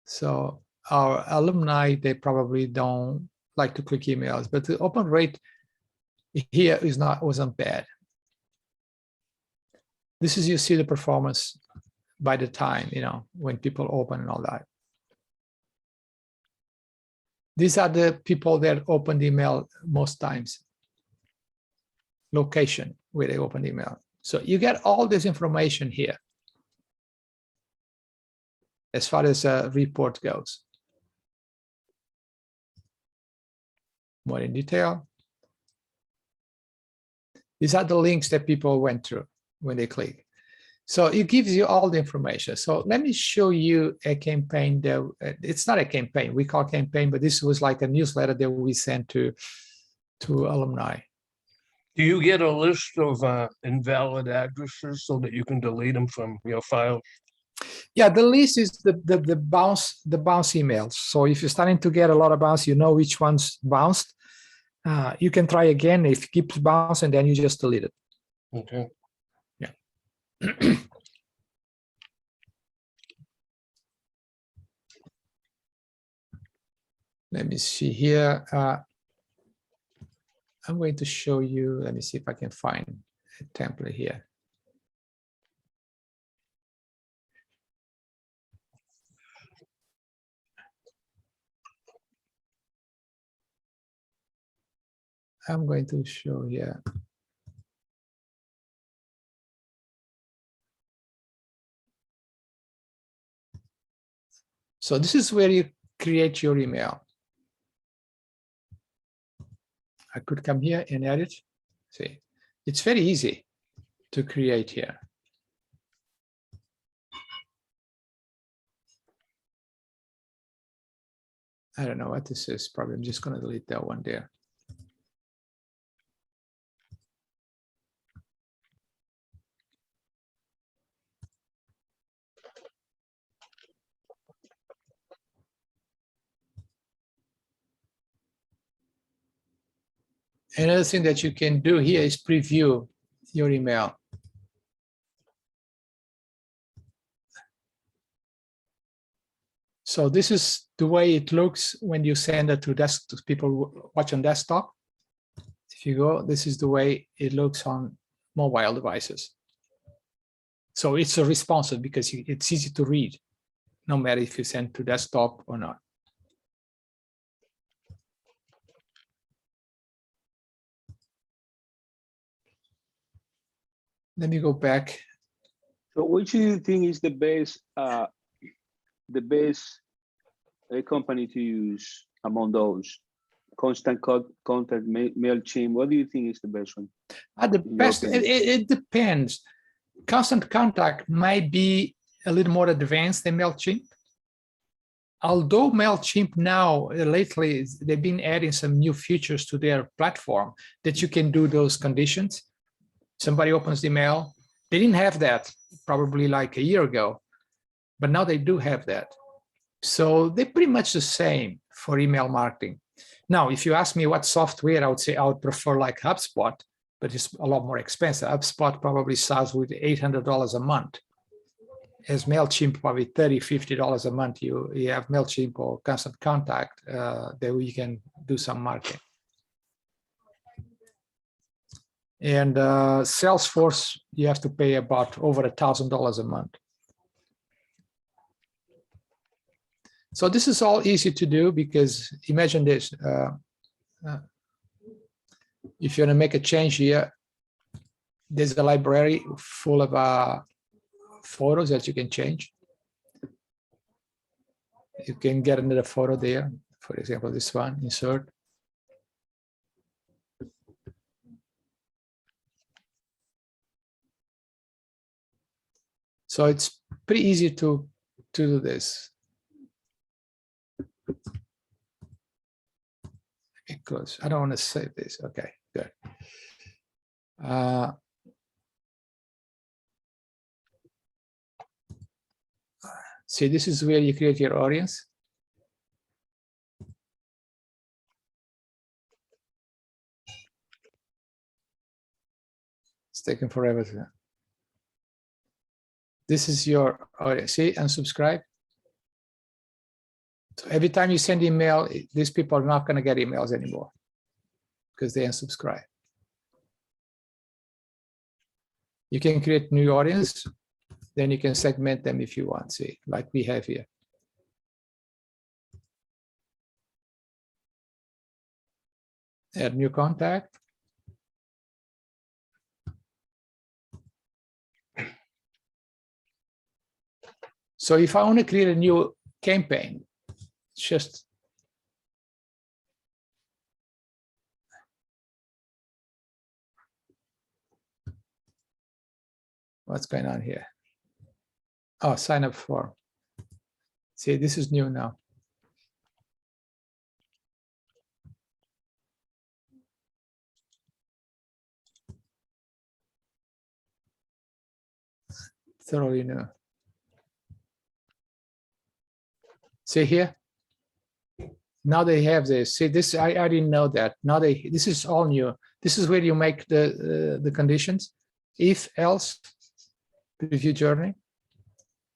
So our alumni, they probably don't like to click emails, but the open rate here wasn't bad. This is, you see the performance by the time, you know, when people open and all that. These are the people that open the email most times. Location where they open the email. So you get all this information here as far as a report goes. More in detail. These are the links that people went through when they click. So it gives you all the information. So let me show you a campaign that, it's not a campaign, we call campaign, but this was like a newsletter that we sent to alumni. Do you get a list of invalid addresses so that you can delete them from your file? Yeah, the list is the bounce emails. So if you're starting to get a lot of bounce, you know which ones bounced. You can try again. If it keeps bouncing, then you just delete it. Okay. Yeah. Let me see here. I'm going to show you. Let me see if I can find a template here. I'm going to show here. So this is where you create your email. I could come here and edit. See, it's very easy to create here. I don't know what this is. Probably I'm just going to delete that one there. Another thing that you can do here is preview your email. So this is the way it looks when you send it to people who watch on desktop. If you go, this is the way it looks on mobile devices. So it's a responsive because it's easy to read, no matter if you send to desktop or not. Let me go back. So which do you think is the best company to use among those? Constant Contact, MailChimp. What do you think is the best one? The best, it depends. Constant Contact might be a little more advanced than MailChimp. Although MailChimp now, lately, they've been adding some new features to their platform that you can do those conditions. Somebody opens the mail. They didn't have that probably like a year ago, but now they do have that. So they're pretty much the same for email marketing. Now, if you ask me what software, I would say I would prefer like HubSpot, but it's a lot more expensive. HubSpot probably starts with $800 a month. As MailChimp, probably $30, $50 a month. You have MailChimp or Constant Contact, that you can do some marketing. And Salesforce, you have to pay about over $1,000 a month. So this is all easy to do because imagine this. If you want to make a change here, there's a library full of photos that you can change. You can get another photo there. For example, this one, insert. So it's pretty easy to do this. Close. I don't want to save this. Okay, good. See, this is where you create your audience. It's taking forever to. This is your audience. See, unsubscribe. So every time you send email, these people are not going to get emails anymore because they unsubscribe. You can create new audience, then you can segment them if you want, see, like we have here. Add new contact. So if I want to create a new campaign, it's just what's going on here? Oh, sign up form. See, this is new now. Thoroughly new. See here? Now they have this. See, this I didn't know that. Now this is all new. This is where you make the conditions. If, else, preview journey.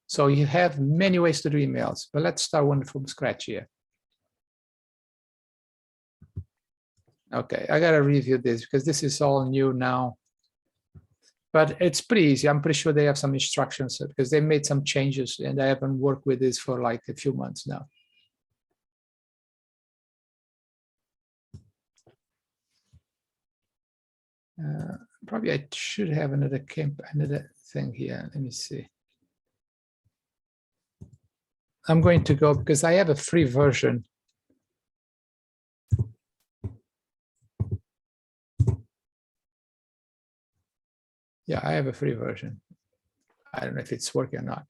So you have many ways to do emails, but let's start one from scratch here. Okay, I gotta review this because this is all new now. But it's pretty easy. I'm pretty sure they have some instructions because they made some changes and I haven't worked with this for like a few months now. Probably I should have another thing here. Let me see. I'm going to go because I have a free version. Yeah, I have a free version. I don't know if it's working or not.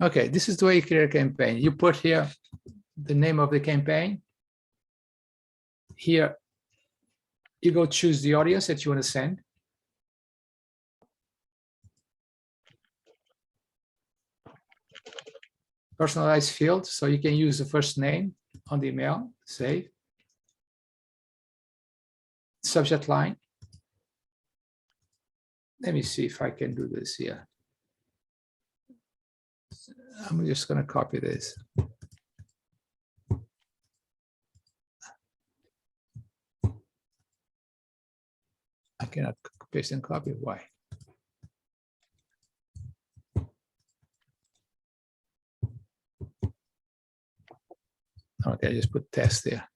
Okay, this is the way you create a campaign. You put here the name of the campaign. Here, you go choose the audience that you want to send. Personalized field, so you can use the first name on the email, save. Subject line. Let me see if I can do this here. I'm just going to copy this. I cannot paste and copy. Why? Okay, just put test there.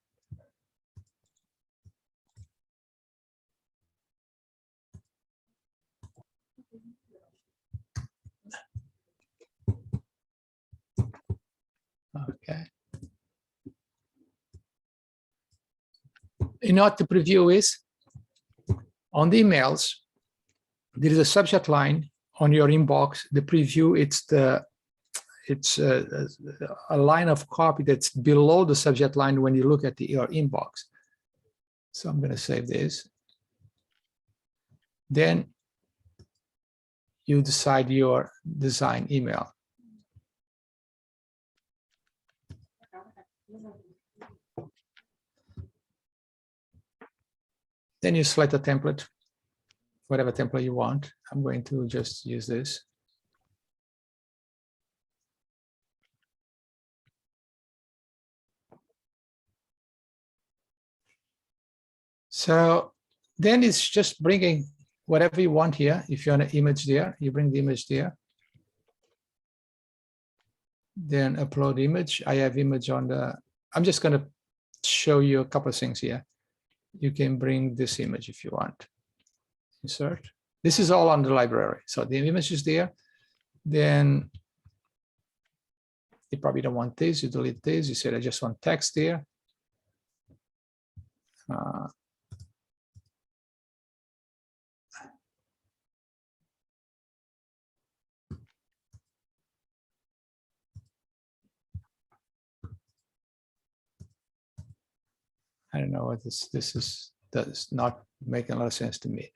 Okay. You know what the preview is? On the emails, there is a subject line on your inbox. The preview, it's a line of copy that's below the subject line when you look at your inbox. So I'm going to save this. Then you decide your design email. Then you select a template, whatever template you want. I'm going to just use this. So then it's just bringing whatever you want here. If you want an image there, you bring the image there. Then upload image. I have image on the, I'm just going to show you a couple of things here. You can bring this image if you want. Insert. This is all on the library. So the image is there. Then you probably don't want this. You delete this. You said, I just want text here. I don't know what this is. Does not make a lot of sense to me.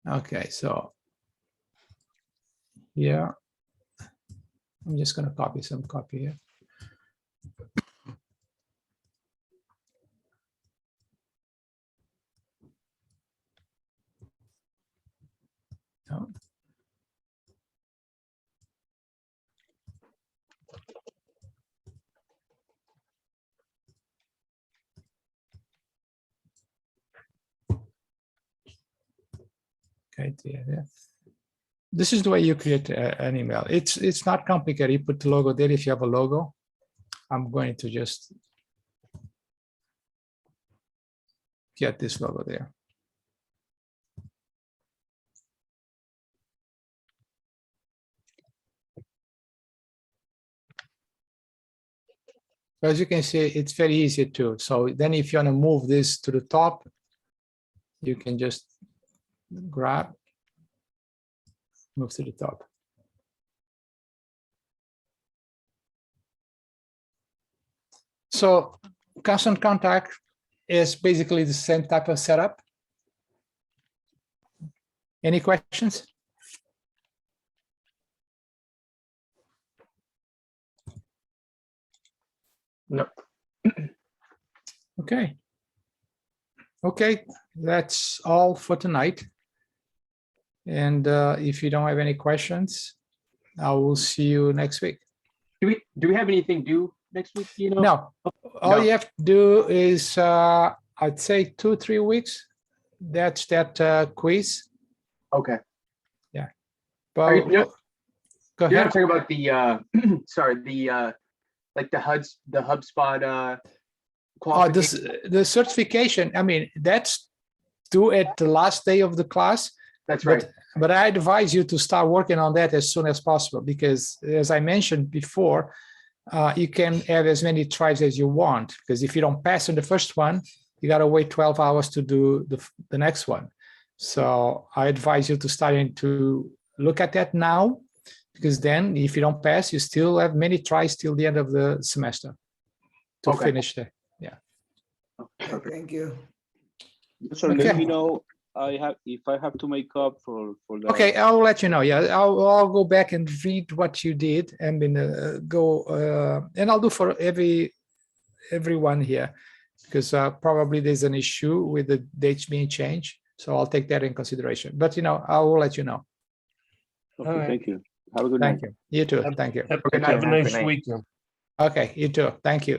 Okay, so here, I'm just going to copy here. No. Okay, yeah. This is the way you create an email. It's not complicated. You put the logo there if you have a logo. I'm going to just get this logo there. As you can see, it's very easy too. So then if you want to move this to the top, you can just grab, move to the top. So constant contact is basically the same type of setup. Any questions? No. Okay. Okay, that's all for tonight. And if you don't have any questions, I will see you next week. Do we have anything due next week? You know? No, all No. you have to do is, I'd say 2-3 weeks. That's that quiz. Okay. But Are you- go You're ahead. not talking about the sorry, the like the HubSpot qualification? The certification, I mean, that's due at the last day of the class. That's right. But I advise you to start working on that as soon as possible, because as I mentioned before, you can have as many tries as you want, because if you don't pass on the first one, you got to wait 12 hours to do the next one. So I advise you to start to look at that now, because then if you don't pass, you still have many tries till the end of the semester to Okay. finish the. Perfect. Thank you. So Okay. let me know if I have to make up for the. Okay, I'll let you know. Yeah, I'll go back and read what you did and then and I'll do for everyone here, because probably there's an issue with the dates being changed. So I'll take that in consideration. But I will let you know. Okay, All right. thank you. Have a good Thank night. you. You too. Have- Thank you. Have Good night, have a man. Good nice night. weekend. Okay, you too. Thank you.